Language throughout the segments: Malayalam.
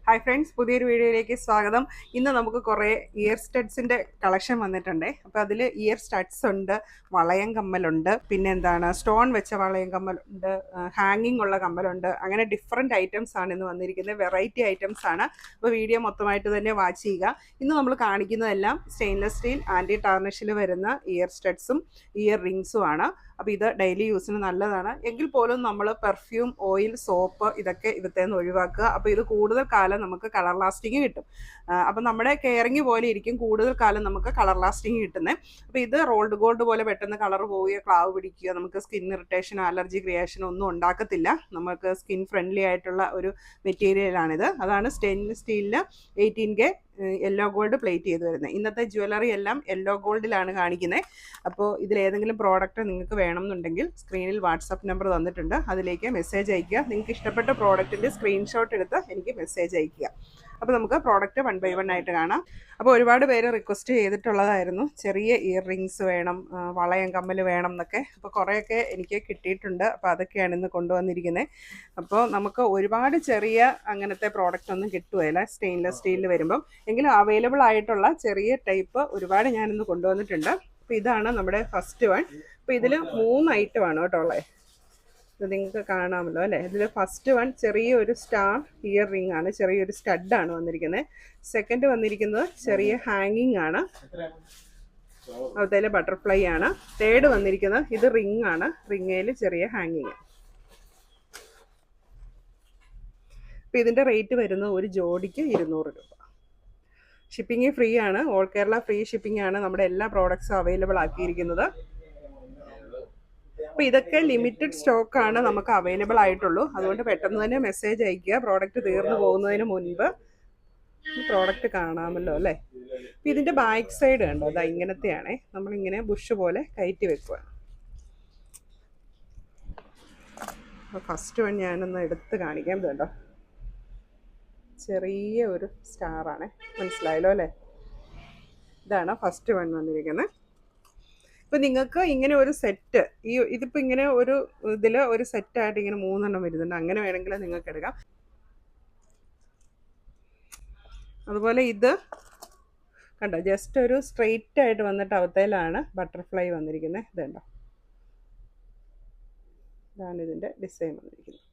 ഹായ് ഫ്രണ്ട്സ്, പുതിയൊരു വീഡിയോയിലേക്ക് സ്വാഗതം. ഇന്ന് നമുക്ക് കുറേ ഇയർ സ്റ്റഡ്സിൻ്റെ കളക്ഷൻ വന്നിട്ടുണ്ട്. അപ്പോൾ അതിൽ ഇയർ സ്റ്റഡ്സ് ഉണ്ട്, വളയം കമ്മലുണ്ട്, പിന്നെ എന്താണ് സ്റ്റോൺ വെച്ച വളയം കമ്മലുണ്ട്, ഹാങ്ങിങ് ഉള്ള കമ്മലുണ്ട്. അങ്ങനെ ഡിഫറെൻറ്റ് ഐറ്റംസ് ആണ് ഇന്ന് വന്നിരിക്കുന്നത്. വെറൈറ്റി ഐറ്റംസ് ആണ്. അപ്പോൾ വീഡിയോ മൊത്തമായിട്ട് തന്നെ വാച്ച് ചെയ്യുക. ഇന്ന് നമ്മൾ കാണിക്കുന്നതെല്ലാം സ്റ്റെയിൻലെസ് സ്റ്റീൽ ആൻറ്റി ടാർണിഷിൽ വരുന്ന ഇയർ സ്റ്റഡ്സും ഇയർ റിങ്സും ആണ്. അപ്പോൾ ഇത് ഡെയിലി യൂസിന് നല്ലതാണ്. എങ്കിൽ പോലും നമ്മൾ പെർഫ്യൂം, ഓയിൽ, സോപ്പ് ഇതൊക്കെ ഇതിൽ ഒഴിവാക്കുക. അപ്പോൾ ഇത് കൂടുതൽ കാലം നമുക്ക് കളർ ലാസ്റ്റിങ് കിട്ടും. അപ്പോൾ നമ്മുടെ കെയറിങ് പോലെ ഇരിക്കും കൂടുതൽ കാലം നമുക്ക് കളർ ലാസ്റ്റിങ് കിട്ടുന്നത്. അപ്പോൾ ഇത് റോൾഡ് ഗോൾഡ് പോലെ പെട്ടെന്ന് കളർ പോവുകയോ ക്ലാവ് പിടിക്കുകയോ നമുക്ക് സ്കിൻ ഇറിറ്റേഷനോ അലർജി ക്രിയേഷനോ ഒന്നും ഉണ്ടാക്കത്തില്ല. നമുക്ക് സ്കിൻ ഫ്രണ്ട്ലി ആയിട്ടുള്ള ഒരു മെറ്റീരിയലാണിത്. അതാണ് സ്റ്റെയിൻലെസ് സ്റ്റീലിൽ 18K യെല്ലോ ഗോൾഡ് പ്ലേറ്റ് ചെയ്ത് വരുന്നത്. ഇന്നത്തെ ജ്വല്ലറി എല്ലാം യെല്ലോ ഗോൾഡിലാണ് കാണിക്കുന്നത്. അപ്പോൾ ഇതിലേതെങ്കിലും പ്രോഡക്റ്റ് നിങ്ങൾക്ക് വേണമെന്നുണ്ടെങ്കിൽ സ്ക്രീനിൽ വാട്സപ്പ് നമ്പർ തന്നിട്ടുണ്ട്, അതിലേക്ക് മെസ്സേജ് അയയ്ക്കുക. നിങ്ങൾക്ക് ഇഷ്ടപ്പെട്ട പ്രോഡക്റ്റിൻ്റെ സ്ക്രീൻഷോട്ട് എടുത്ത് എനിക്ക് മെസ്സേജ് അയയ്ക്കുക. അപ്പോൾ നമുക്ക് പ്രോഡക്റ്റ് 1 by 1 ആയിട്ട് കാണാം. അപ്പോൾ ഒരുപാട് പേര് റിക്വസ്റ്റ് ചെയ്തിട്ടുള്ളതായിരുന്നു ചെറിയ ഇയർ റിങ്സ് വേണം, വളയം കമ്മൽ വേണം എന്നൊക്കെ. അപ്പോൾ കുറേയൊക്കെ എനിക്ക് കിട്ടിയിട്ടുണ്ട്. അപ്പോൾ അതൊക്കെയാണ് ഇന്ന് കൊണ്ടുവന്നിരിക്കുന്നത്. അപ്പോൾ നമുക്ക് ഒരുപാട് ചെറിയ അങ്ങനത്തെ പ്രോഡക്റ്റ് ഒന്നും കിട്ടുകയില്ല സ്റ്റെയിൻലെസ് സ്റ്റീലിൽ വരുമ്പം. എങ്കിലും അവൈലബിൾ ആയിട്ടുള്ള ചെറിയ ടൈപ്പ് ഒരുപാട് ഞാനിന്ന് കൊണ്ടുവന്നിട്ടുണ്ട്. അപ്പോൾ ഇതാണ് നമ്മുടെ ഫസ്റ്റ് വൺ. അപ്പോൾ ഇതിൽ 3 ഐറ്റമാണ് കേട്ടോ ഉള്ളത്. ഇത് നിങ്ങൾക്ക് കാണാമല്ലോ അല്ലേ. ഇതിൽ ഫസ്റ്റ് വൺ ചെറിയൊരു സ്റ്റാർ ഇയർ റിംഗ് ആണ്, ചെറിയൊരു സ്റ്റഡാണ് വന്നിരിക്കുന്നത്. സെക്കൻഡ് വന്നിരിക്കുന്നത് ചെറിയ ഹാങ്ങിങ് ആണ്, അതിൽ ബട്ടർഫ്ലൈ ആണ്. തേർഡ് വന്നിരിക്കുന്നത് ഇത് റിംഗ് ആണ്, റിംഗയിൽ ചെറിയ ഹാങ്ങിങ്. അപ്പോൾ ഇതിൻ്റെ റേറ്റ് വരുന്നത് ഒരു ജോഡിക്ക് 200 രൂപ. ഷിപ്പിംഗ് ഫ്രീ ആണ്, ഓൾ കേരള ഫ്രീ ഷിപ്പിംഗ് ആണ് നമ്മുടെ എല്ലാ പ്രോഡക്ട്സും അവൈലബിൾ ആക്കിയിരിക്കുന്നത്. അപ്പോൾ ഇതൊക്കെ ലിമിറ്റഡ് സ്റ്റോക്കാണ് നമുക്ക് അവൈലബിൾ ആയിട്ടുള്ളൂ. അതുകൊണ്ട് പെട്ടെന്ന് തന്നെ മെസ്സേജ് അയയ്ക്കുക, പ്രോഡക്റ്റ് തീർന്നു പോകുന്നതിന് മുൻപ്. പ്രോഡക്റ്റ് കാണാമല്ലോ അല്ലേ. അപ്പോൾ ഇതിൻ്റെ ബാക്ക് സൈഡ് കണ്ടോ, അതാ ഇങ്ങനത്തെയാണേ. നമ്മളിങ്ങനെ ബുഷ് പോലെ കയറ്റി വെക്കുക. അപ്പോൾ ഫസ്റ്റ് വൺ ഞാനൊന്ന് എടുത്ത് കാണിക്കാം. കേട്ടോ, ചെറിയ ഒരു സ്റ്റാറാണ്, മനസ്സിലായല്ലോ അല്ലേ. ഇതാണ് ഫസ്റ്റ് വൺ വന്നിരിക്കുന്നത്. ഇപ്പം നിങ്ങൾക്ക് ഇങ്ങനെ ഒരു സെറ്റ്, ഇതിപ്പോൾ ഇങ്ങനെ ഒരു ഇതിൽ ഒരു സെറ്റായിട്ട് ഇങ്ങനെ 3 എണ്ണം വരുന്നുണ്ട്. അങ്ങനെ വേണമെങ്കിൽ നിങ്ങൾക്ക് എടുക്കാം. അതുപോലെ ഇത് കണ്ടോ, ജസ്റ്റ് ഒരു സ്ട്രെയിറ്റ് ആയിട്ട് വന്നിട്ട് അവത്തേലാണ് ബട്ടർഫ്ലൈ വന്നിരിക്കുന്നത്. ഇതുണ്ടോ, ഇതാണ് ഇതിൻ്റെ ഡിസൈൻ വന്നിരിക്കുന്നത്.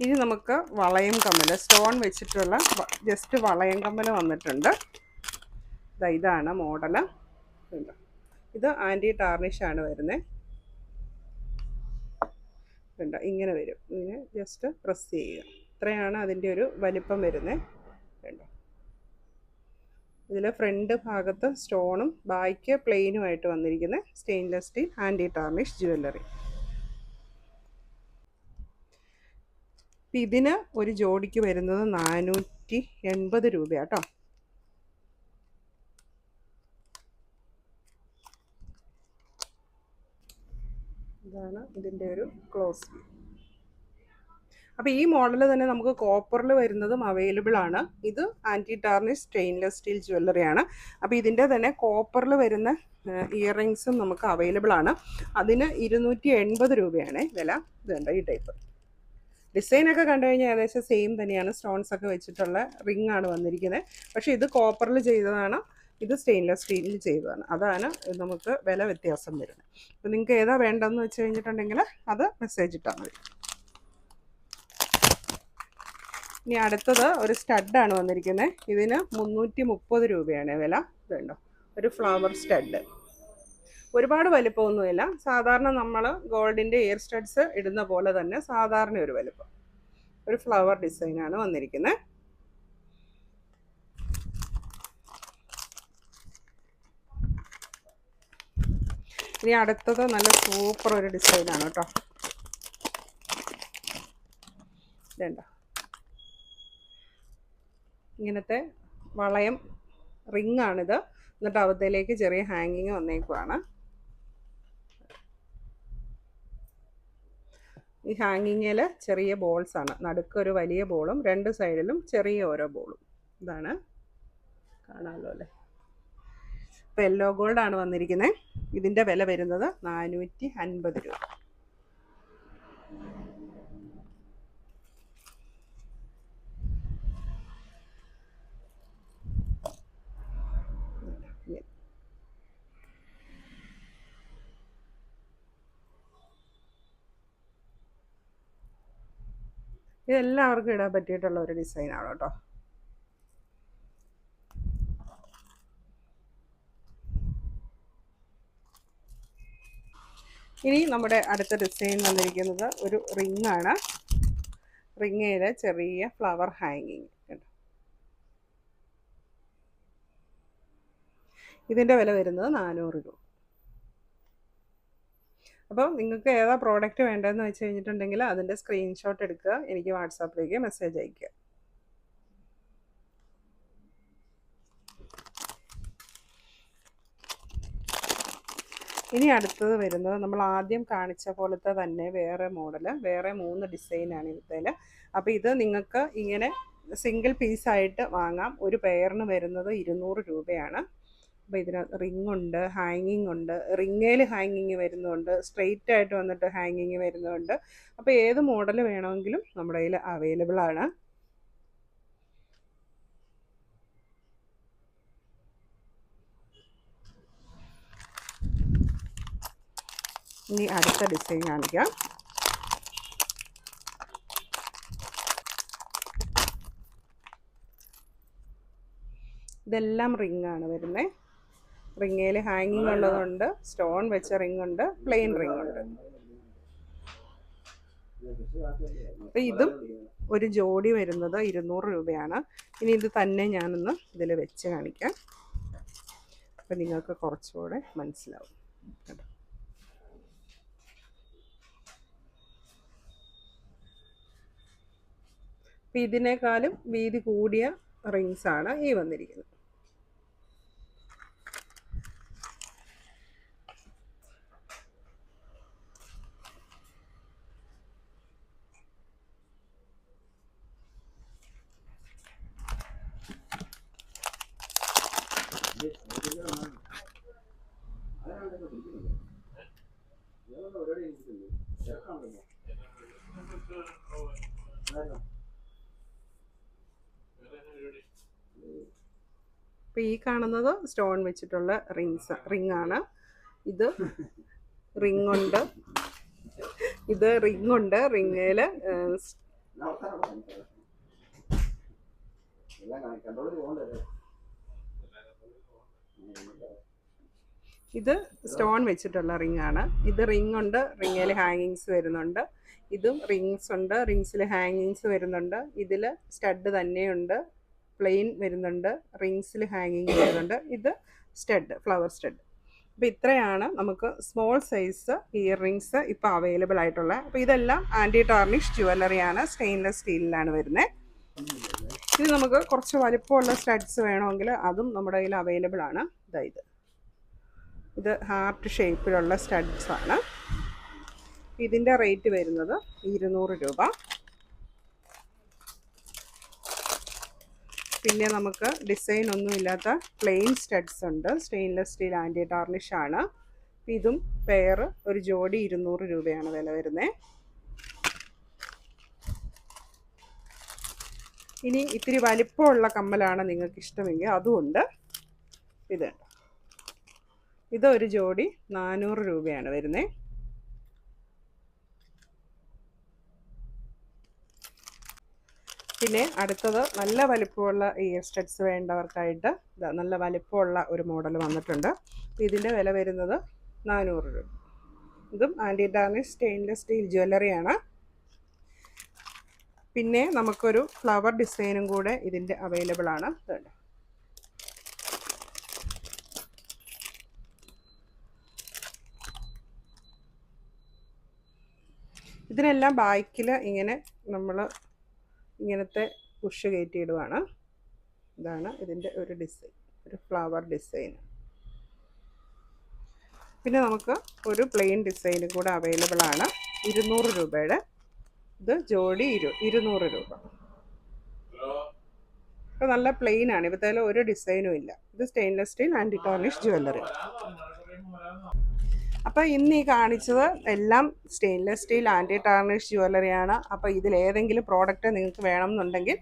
ഇനി നമുക്ക് വളയം കമ്മൽ, സ്റ്റോൺ വെച്ചിട്ടുള്ള ജസ്റ്റ് വളയം കമ്മൽ വന്നിട്ടുണ്ട്. ഇതാണ് മോഡല്. ഇത് ആൻറ്റി ടാർണിഷാണ് വരുന്നത്. കണ്ടോ, ഇങ്ങനെ വരും. ഇങ്ങനെ ജസ്റ്റ് പ്രസ് ചെയ്യുക. ഇത്രയാണ് അതിൻ്റെ ഒരു വലിപ്പം വരുന്നത്. കണ്ടോ, ഇതിൽ ഫ്രണ്ട് ഭാഗത്ത് സ്റ്റോണും ബാക്ക് പ്ലെയിനുമായിട്ട് വന്നിരിക്കുന്ന stainless steel anti tarnish jewellery. ഇതിന് ഒരു ജോഡിക്ക് വരുന്നത് 480 രൂപയാട്ടോ. ഇതാണ് ഇതിൻ്റെ ഒരു ക്ലോസ് വ്യൂ. അപ്പോൾ ഈ മോഡൽ തന്നെ നമുക്ക് കോപ്പറിൽ വരുന്നതും അവൈലബിൾ ആണ്. ഇത് ആൻറ്റി ടാർണിഷ് സ്റ്റെയിൻലെസ് സ്റ്റീൽ ജ്വല്ലറിയാണ്. അപ്പോൾ ഇതിൻ്റെ തന്നെ കോപ്പറിൽ വരുന്ന ഇയർ റിങ്സും നമുക്ക് അവൈലബിൾ ആണ്. അതിന് 280 രൂപയാണ് വില. ഇതുണ്ട് ഈ ടൈപ്പ് ഡിസൈനൊക്കെ കണ്ടു കഴിഞ്ഞാൽ ഏകദേശം സെയിം തന്നെയാണ്. സ്റ്റോൺസ് ഒക്കെ വെച്ചിട്ടുള്ള റിംഗ് ആണ് വന്നിരിക്കുന്നത്. പക്ഷേ ഇത് കോപ്പറിൽ ചെയ്തതാണ്, ഇത് സ്റ്റെയിൻലെസ് സ്റ്റീലിൽ ചെയ്തതാണ്. അതാണ് നമുക്ക് വില വ്യത്യാസം വരുന്നത്. അപ്പോൾ നിങ്ങൾക്ക് ഏതാ വേണ്ടതെന്ന് വെച്ച് കഴിഞ്ഞിട്ടുണ്ടെങ്കിൽ അത് മെസ്സേജ് ഇട്ടാൽ മതി. ഇനി അടുത്തത് ഒരു സ്റ്റഡാണ് വന്നിരിക്കുന്നത്. ഇതിന് 330 രൂപയാണ് വില. ഇതുണ്ടോ, ഒരു ഫ്ലവർ സ്റ്റഡ്. ഒരുപാട് വലിപ്പമൊന്നുമില്ല, സാധാരണ നമ്മൾ ഗോൾഡിൻ്റെ ഇയർ സ്റ്റഡ്സ് ഇടുന്ന പോലെ തന്നെ സാധാരണ ഒരു വലിപ്പം. ഒരു ഫ്ലവർ ഡിസൈനാണ് വന്നിരിക്കുന്നത്. ഇനി അടുത്തത് നല്ല സൂപ്പർ ഒരു ഡിസൈനാണ് കേട്ടോ. ഇതുണ്ടോ, ഇങ്ങനത്തെ വളയം റിംഗ് ആണിത്. എന്നിട്ട് അവത്തേലേക്ക് ചെറിയ ഹാങ്ങിങ് വന്നേക്കുവാണ്. ഈ ഹാങ്ങിങ്ങിൽ ചെറിയ ബോൾസാണ്, നടുക്കൊരു വലിയ ബോളും 2 സൈഡിലും ചെറിയ ഓരോ ബോളും. ഇതാണ്, കാണാമല്ലോ അല്ലേ. ഇപ്പോൾ യെല്ലോ ഗോൾഡാണ് വന്നിരിക്കുന്നത്. ഇതിൻ്റെ വില വരുന്നത് 450 രൂപ. ഇതെല്ലാവർക്കും ഇടാൻ പറ്റിയിട്ടുള്ള ഒരു ഡിസൈനാണ് കേട്ടോ. ഇനി നമ്മുടെ അടുത്ത ഡിസൈൻ വന്നിരിക്കുന്നത് ഒരു റിങ്ങാണ്. റിങ്ങയിൽ ചെറിയ ഫ്ലവർ ഹാങ്ങിങ്. ഇതിൻ്റെ വില വരുന്നത് 400 രൂപ. അപ്പം നിങ്ങൾക്ക് ഏതാ പ്രോഡക്റ്റ് വേണ്ടതെന്ന് വെച്ച് കഴിഞ്ഞിട്ടുണ്ടെങ്കിൽ അതിൻ്റെ സ്ക്രീൻഷോട്ട് എടുക്കുക, എനിക്ക് വാട്സാപ്പിലേക്ക് മെസ്സേജ് അയയ്ക്കുക. ഇനി അടുത്തത് വരുന്നത് നമ്മൾ ആദ്യം കാണിച്ച പോലത്തെ തന്നെ വേറെ മോഡൽ, വേറെ 3 ഡിസൈനാണ് ഇതിൽ. അപ്പോൾ ഇത് നിങ്ങൾക്ക് ഇങ്ങനെ സിംഗിൾ പീസായിട്ട് വാങ്ങാം. ഒരു പെയറിന് വരുന്നത് 200 രൂപയാണ്. അപ്പോൾ ഇതിന് റിംഗ് ഉണ്ട്, ഹാങ്ങിങ് ഉണ്ട്, റിങ്ങേൽ ഹാങ്ങിങ് വരുന്നുണ്ട്, സ്ട്രെയിറ്റ് ആയിട്ട് വന്നിട്ട് ഹാങ്ങിങ് വരുന്നുണ്ട്. അപ്പോൾ ഏത് മോഡൽ വേണമെങ്കിലും നമ്മുടെ കയ്യിൽ അവൈലബിൾ ആണ്. ഇനി അടുത്ത ഡിസൈൻ കാണിക്കാം. ഇതെല്ലാം റിങ്ങാണ് വരുന്നത്. റിങ്ങയിൽ ഹാങ്ങിങ് ഉള്ളതുണ്ട്, സ്റ്റോൺ വെച്ച റിങ് ഉണ്ട്, പ്ലെയിൻ റിങ് ഉണ്ട്. അപ്പം ഇതും ഒരു ജോഡി വരുന്നത് 200 രൂപയാണ്. ഇനി ഇത് തന്നെ ഞാനൊന്ന് ഇതിൽ വെച്ച് കാണിക്കാം, അപ്പം നിങ്ങൾക്ക് കുറച്ചുകൂടെ മനസ്സിലാവും കേട്ടോ. അപ്പം ഇതിനേക്കാളും വീതി കൂടിയ റിങ്സാണ് ഈ വന്നിരിക്കുന്നത്. അപ്പോൾ ഈ കാണുന്നത് സ്റ്റോൺ വെച്ചിട്ടുള്ള റിങ്ങാണ്. ഇത് റിങ്ങുണ്ട്, ഇത് റിങ്ങുണ്ട്. റിങ്ങയിൽ ഇത് സ്റ്റോൺ വെച്ചിട്ടുള്ള റിങ്ങാണ്. ഇത് റിങ് ഉണ്ട്, റിങ്ങിൽ ഹാങ്ങിങ്സ് വരുന്നുണ്ട്. ഇതും റിങ്സ് ഉണ്ട്, റിങ്സിൽ ഹാങ്ങിങ്സ് വരുന്നുണ്ട്. ഇതിൽ സ്റ്റഡ് തന്നെയുണ്ട്, പ്ലെയിൻ വരുന്നുണ്ട്, റിങ്സിൽ ഹാങ്ങിങ് വരുന്നുണ്ട്. ഇത് സ്റ്റഡ്, ഫ്ലവർ സ്റ്റഡ്. അപ്പോൾ ഇത്രയാണ് നമുക്ക് സ്മോൾ സൈസ് ഇയർ റിങ്സ് ഇപ്പോൾ അവൈലബിൾ ആയിട്ടുള്ളത്. അപ്പോൾ ഇതെല്ലാം ആൻറ്റി ടാർണിഷ് ജുവല്ലറിയാണ്, സ്റ്റെയിൻലെസ് സ്റ്റീലിലാണ് വരുന്നത്. ഇത് നമുക്ക് കുറച്ച് വലിപ്പമുള്ള സ്റ്റഡ്സ് വേണമെങ്കിൽ അതും നമ്മുടെ കയ്യിൽ അവൈലബിൾ ആണ്. ഇതായത് ഇത് ഹാർട്ട് ഷേപ്പിലുള്ള സ്റ്റഡ്സ് ആണ്. ഇതിൻ്റെ റേറ്റ് വരുന്നത് 200 രൂപ. പിന്നെ നമുക്ക് ഡിസൈൻ ഒന്നുമില്ലാത്ത പ്ലെയിൻ സ്റ്റഡ്സ് ഉണ്ട്, സ്റ്റെയിൻലെസ് സ്റ്റീൽ ആൻറ്റി ടാർണിഷ് ആണ്. ഇതും പെയർ ഒരു ജോഡി 200 രൂപയാണ് വില വരുന്നത്. ഇനി ഇത്തിരി വലിപ്പമുള്ള കമ്മലാണ് നിങ്ങൾക്ക് ഇഷ്ടമെങ്കിൽ അതുമുണ്ട്. ഇതൊരു ജോഡി 400 രൂപയാണ് വരുന്നത്. പിന്നെ അടുത്തത് നല്ല വലിപ്പമുള്ള ഇയർ സ്റ്റഡ്സ് വേണ്ടവർക്കായിട്ട് നല്ല വലിപ്പമുള്ള ഒരു മോഡൽ വന്നിട്ടുണ്ട്. ഇതിൻ്റെ വില വരുന്നത് 400 രൂപ. ഇതും ആൻറ്റി ടാർണിഷ് സ്റ്റെയിൻലെസ് സ്റ്റീൽ ജ്വല്ലറിയാണ്. പിന്നെ നമുക്കൊരു ഫ്ലവർ ഡിസൈനും കൂടെ ഇതിൻ്റെ അവൈലബിൾ ആണ്. ഇതിനെല്ലാം ബാക്കിൽ ഇങ്ങനെ നമ്മൾ ഇങ്ങനത്തെ പുഷ് കയറ്റിയിടുവാണ്. ഇതാണ് ഇതിൻ്റെ ഒരു ഡിസൈൻ, ഒരു ഫ്ലവർ ഡിസൈൻ. പിന്നെ നമുക്ക് ഒരു പ്ലെയിൻ ഡിസൈനും കൂടെ അവൈലബിൾ ആണ് 200 രൂപയുടെ. ഇത് ജോഡി 200 രൂപ. അപ്പോൾ നല്ല പ്ലെയിൻ ആണ്, ഇപ്പോഴത്തേലും ഒരു ഡിസൈനും ഇല്ല. ഇത് stainless steel anti tarnish jewellery. അപ്പോൾ ഇന്ന് ഈ കാണിച്ചത് എല്ലാം സ്റ്റെയിൻലെസ് സ്റ്റീൽ ആൻറ്റി ടാർണിഷ് ജ്വല്ലറിയാണ്. അപ്പോൾ ഇതിലേതെങ്കിലും പ്രോഡക്റ്റ് നിങ്ങൾക്ക് വേണമെന്നുണ്ടെങ്കിൽ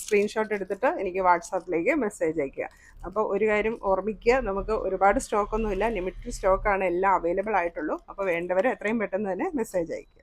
സ്ക്രീൻഷോട്ട് എടുത്തിട്ട് എനിക്ക് വാട്സാപ്പിലേക്ക് മെസ്സേജ് അയയ്ക്കുക. അപ്പോൾ ഒരു കാര്യം ഓർമ്മിക്കുക, നമുക്ക് ഒരുപാട് സ്റ്റോക്കൊന്നുമില്ല, ലിമിറ്റഡ് സ്റ്റോക്കാണ് എല്ലാം അവൈലബിൾ ആയിട്ടുള്ളൂ. അപ്പോൾ വേണ്ടവർ എത്രയും പെട്ടെന്ന് തന്നെ മെസ്സേജ് അയയ്ക്കുക.